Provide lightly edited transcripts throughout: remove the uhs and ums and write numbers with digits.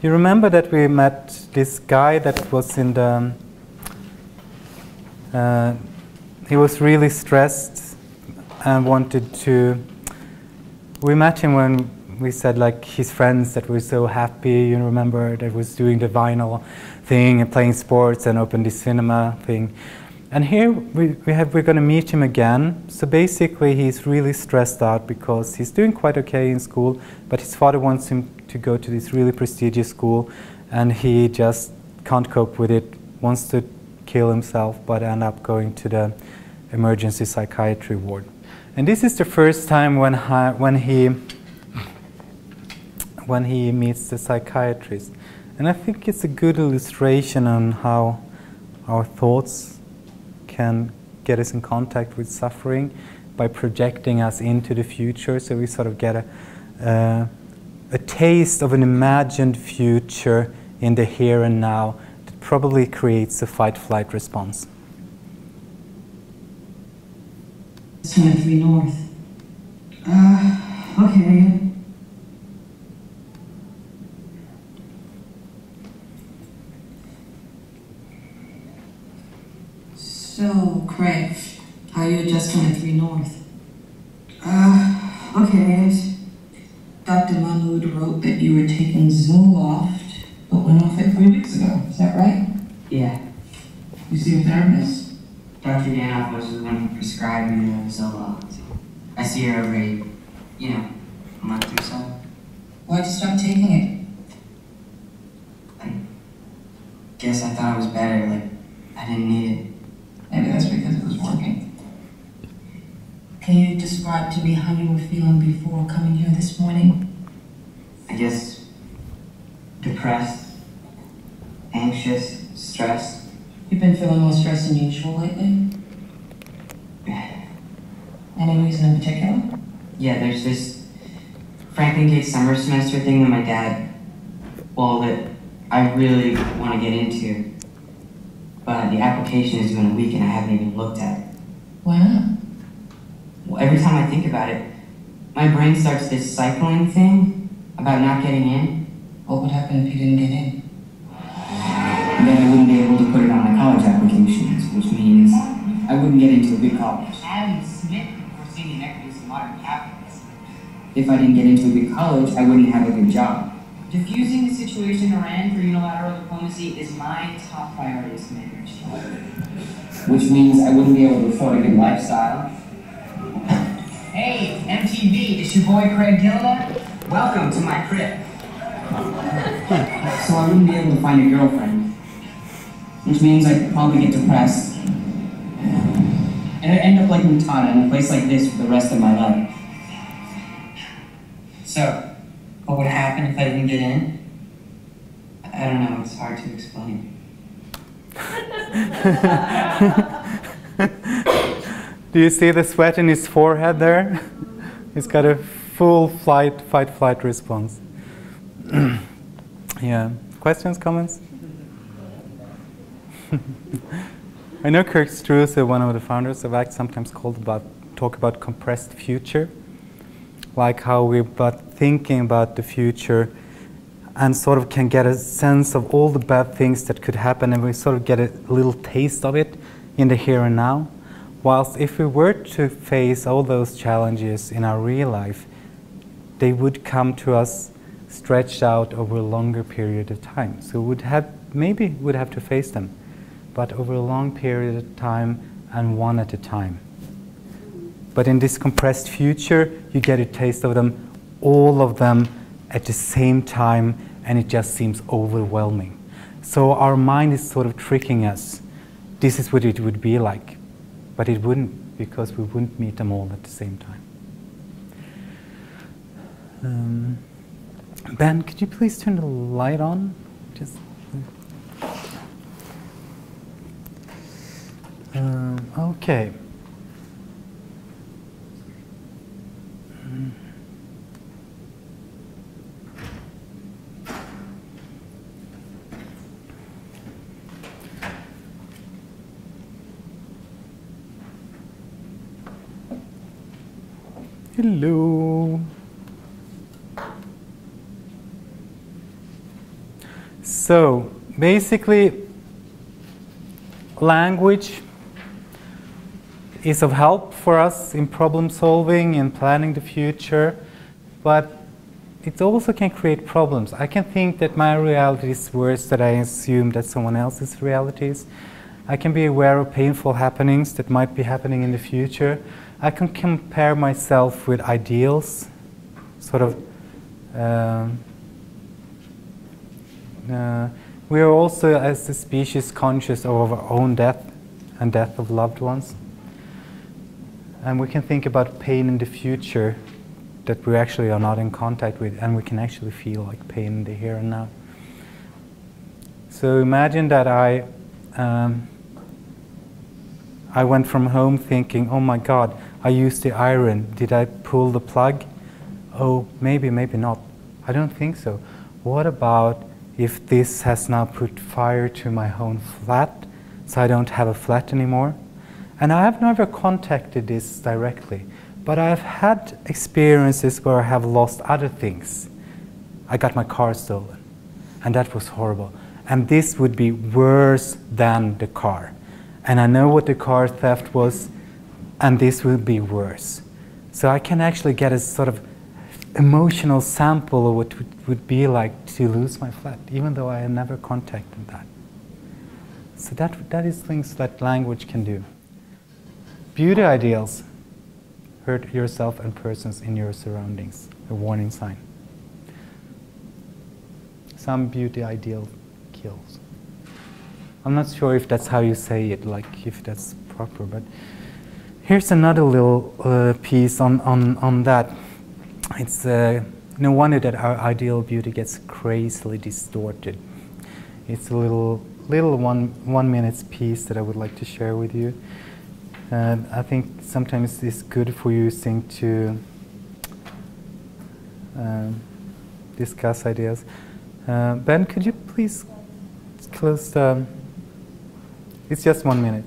You remember that we met this guy that was in the... he was really stressed and wanted to... We met him when we said, like, his friends that were so happy, you remember, that was doing the vinyl thing and playing sports and opened the cinema thing. And here we're going to meet him again. So basically he's really stressed out because he's doing quite okay in school, but his father wants him to go to this really prestigious school, and he just can't cope with it, wants to kill himself, but end up going to the emergency psychiatry ward. And this is the first time when he meets the psychiatrist. And I think it's a good illustration on how our thoughts can get us in contact with suffering by projecting us into the future, so we sort of get a taste of an imagined future in the here and now that probably creates a fight-flight response. 23 North. Okay. So, Craig, how you just 23 North? Okay. Dr. Mahmood wrote that you were taking Zoloft, but went off it 3 weeks ago. Is that right? Yeah. You see a therapist? Dr. Danoff was the one who prescribed me the Zoloft. I see her every, a month or so. Why'd you stop taking it? I guess I thought it was better, like, I didn't need it. Maybe that's because it was working. Can you describe to me how you were feeling before coming here this morning? I guess depressed, anxious, stressed. You've been feeling more stressed than usual lately? Any reason in particular? Yeah, there's this Franklin Gate summer semester thing that my dad, that I really want to get into. But the application is due in a week and I haven't even looked at it. Why not? Well, every time I think about it, my brain starts this cycling thing about not getting in. What would happen if you didn't get in? Then I wouldn't be able to put it on my college applications, which means I wouldn't get into a good college. Adam Smith foreseeing inequities in modern capitalism. If I didn't get into a good college, I wouldn't have a good job. Diffusing the situation Iran for unilateral diplomacy is my top priority as commander in chief. Which means I wouldn't be able to afford a good lifestyle. Hey, MTV, it's your boy Craig Gilda. Welcome to my crib. So I wouldn't be able to find a girlfriend. Which means I'd probably get depressed. And I'd end up like Mutana in a place like this for the rest of my life. So, what would happen if I didn't get in? I don't know, it's hard to explain. Do you see the sweat in his forehead there? He's got a full fight-flight response. Yeah. Questions, comments? I know Kirk Struce, one of the founders of ACT, sometimes talk about compressed future, like how we're thinking about the future and sort of can get a sense of all the bad things that could happen, and we sort of get a little taste of it in the here and now. Whilst if we were to face all those challenges in our real life, they would come to us stretched out over a longer period of time. So we'd have to face them, but over a long period of time and one at a time. But in this compressed future, you get a taste of them, all of them at the same time, and it just seems overwhelming. So our mind is sort of tricking us. This is what it would be like, but it wouldn't, because we wouldn't meet them all at the same time. Ben, could you please turn the light on? Just. Okay. Hello. So basically, language is of help for us in problem solving and planning the future, but it also can create problems. I can think that my reality is worse than I assume that someone else's reality is. I can be aware of painful happenings that might be happening in the future. I can compare myself with ideals, sort of. We are also, as a species, conscious of our own death and death of loved ones. And we can think about pain in the future that we actually are not in contact with, and we can actually feel like pain in the here and now. So imagine that I went from home thinking, oh my God, I used the iron. Did I pull the plug? Oh, maybe, maybe not. I don't think so. What about if this has now put fire to my own flat, so I don't have a flat anymore? And I have never contacted this directly, but I've had experiences where I have lost other things. I got my car stolen, and that was horrible. And this would be worse than the car. And I know what the car theft was, and this will be worse. So I can actually get a sort of emotional sample of what it would be like to lose my flat, even though I had never contacted that. So that is things that language can do. Beauty ideals. Hurt yourself and persons in your surroundings. A warning sign. Some beauty ideal kills. I'm not sure if that's how you say it, like if that's proper, but here's another little piece on that. It's no wonder that our ideal beauty gets crazily distorted. It's a little 1 minute piece that I would like to share with you. I think sometimes it's good for you to discuss ideas. Ben, could you please close the... It's just 1 minute.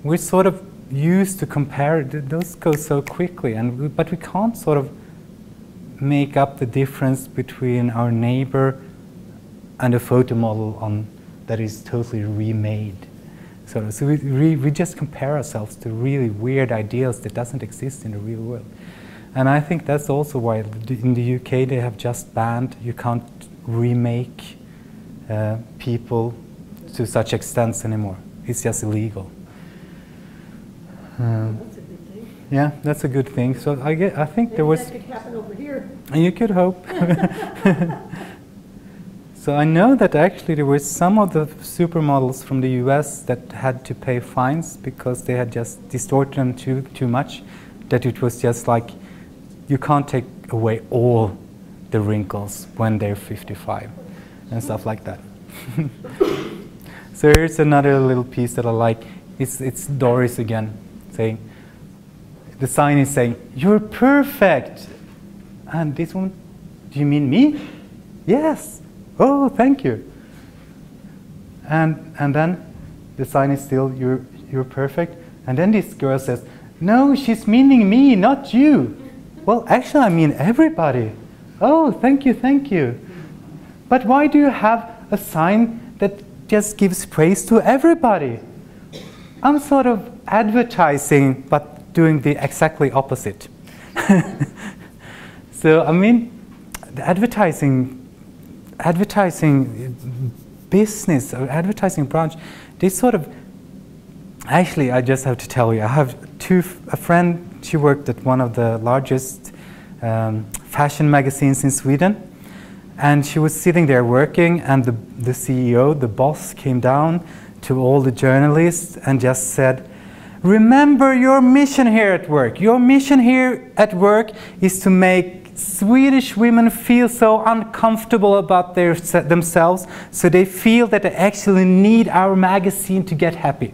We're sort of used to compare, those go so quickly, but we can't sort of make up the difference between our neighbor and a photo model that is totally remade. So we just compare ourselves to really weird ideals that doesn't exist in the real world. And I think that's also why in the UK they have just banned, you can't remake people to such extents anymore. It's just illegal. That's a good thing. Yeah, that's a good thing. So I think there was... That could happen over here. You could hope. So I know that actually there were some of the supermodels from the US that had to pay fines because they had just distorted them too much, that it was just like, you can't take away all the wrinkles when they're 55 and stuff like that. So here's another little piece that I like. It's Doris again. Saying, the sign is saying, "You're perfect." And this one, do you mean me? Yes. Oh, thank you. And then the sign is still, you're perfect. And then this girl says, "No, she's meaning me, not you." Well, actually, I mean everybody. Oh, thank you, thank you. But why do you have a sign that just gives praise to everybody. I'm sort of advertising, but doing the exactly opposite. So, I mean, the advertising business or advertising branch, they sort of, actually, I just have to tell you, I have a friend, she worked at one of the largest fashion magazines in Sweden, and she was sitting there working, and the CEO, the boss, came down to all the journalists and just said, remember your mission here at work. Your mission here at work is to make Swedish women feel so uncomfortable about themselves, so they feel that they actually need our magazine to get happy.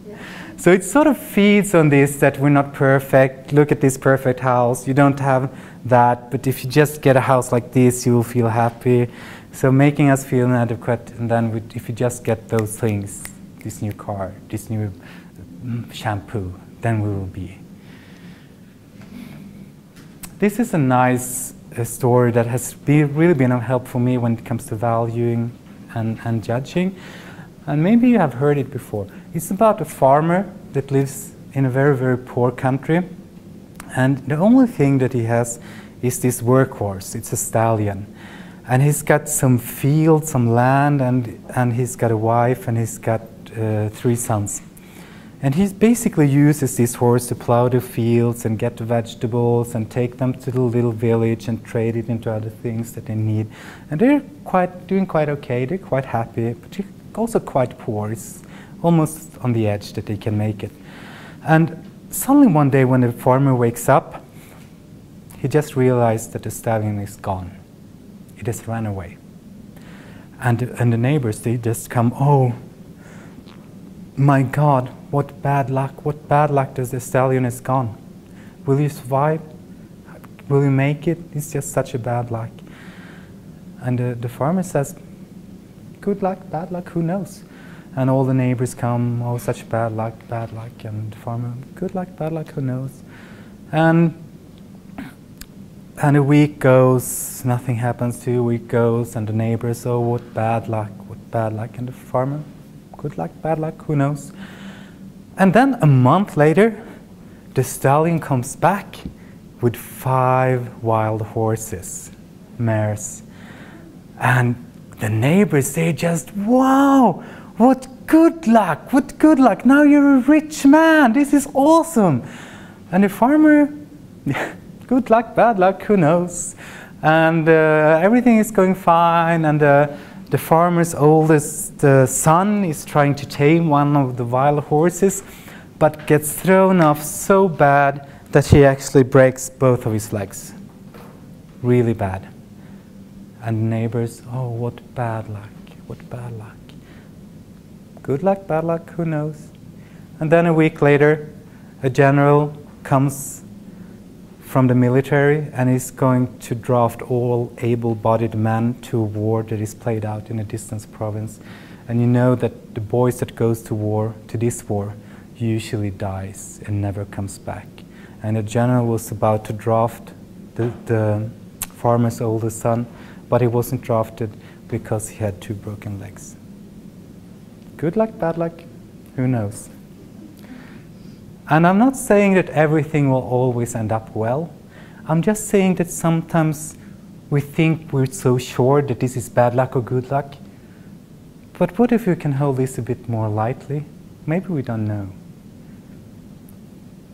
Yeah. So it sort of feeds on this, that we're not perfect. Look at this perfect house. You don't have that, but if you just get a house like this, you will feel happy. So making us feel inadequate, and then if you just get those things, this new car, this new shampoo, then we will be. This is a nice story that has really been of help for me when it comes to valuing and judging. And maybe you have heard it before. It's about a farmer that lives in a very, very poor country. And the only thing that he has is this workhorse. It's a stallion. And he's got some fields, some land, and he's got a wife, and he's got 3 sons. And he basically uses this horse to plow the fields and get the vegetables and take them to the little village and trade it into other things that they need. And they're doing quite okay, they're quite happy, but they're also quite poor. It's almost on the edge that they can make it. And suddenly one day when the farmer wakes up, he just realized that the stallion is gone. It has run away. And the neighbors, they just come, oh, my God, what bad luck does the stallion is gone. Will you survive? Will you make it? It's just such a bad luck. And the farmer says, good luck, bad luck, who knows? And all the neighbors come, oh, such bad luck, and the farmer, good luck, bad luck, who knows? And a week goes, nothing happens, 2 weeks goes, and the neighbors, oh, what bad luck, and the farmer, good luck, bad luck, who knows? And then a month later, the stallion comes back with 5 wild horses, mares. And the neighbors, they just, wow, what good luck, now you're a rich man, this is awesome. And the farmer, good luck, bad luck, who knows? And everything is going fine, and the farmer's oldest son is trying to tame one of the wild horses, but gets thrown off so bad that he actually breaks both of his legs. Really bad. And the neighbors, oh, what bad luck, what bad luck. Good luck, bad luck, who knows? And then a week later, a general comes from the military and is going to draft all able-bodied men to a war that is played out in a distant province. And you know that the boys that goes to war, to this war, usually dies and never comes back. And the general was about to draft the farmer's oldest son, but he wasn't drafted because he had 2 broken legs. Good luck, bad luck, who knows? And I'm not saying that everything will always end up well. I'm just saying that sometimes we think we're so sure that this is bad luck or good luck. But what if we can hold this a bit more lightly? Maybe we don't know.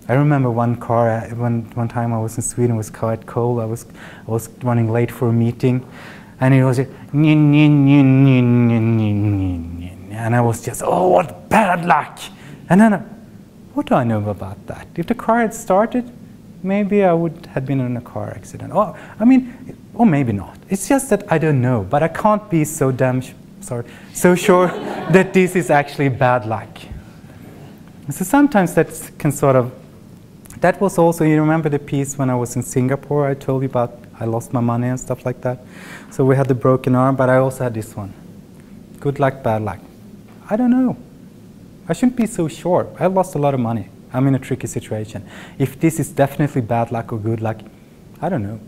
I remember one time I was in Sweden, it was quite cold. I was running late for a meeting, and it was just, and I was just, oh, what bad luck! And then, what do I know about that? If the car had started, maybe I would have been in a car accident. Or, I mean, or maybe not. It's just that I don't know, but I can't be so so sure that this is actually bad luck. So sometimes that can sort of, that was also, you remember the piece when I was in Singapore, I told you about I lost my money and stuff like that. So we had the broken arm, but I also had this one. Good luck, bad luck. I don't know. I shouldn't be so sure. I lost a lot of money. I'm in a tricky situation. If this is definitely bad luck or good luck, I don't know.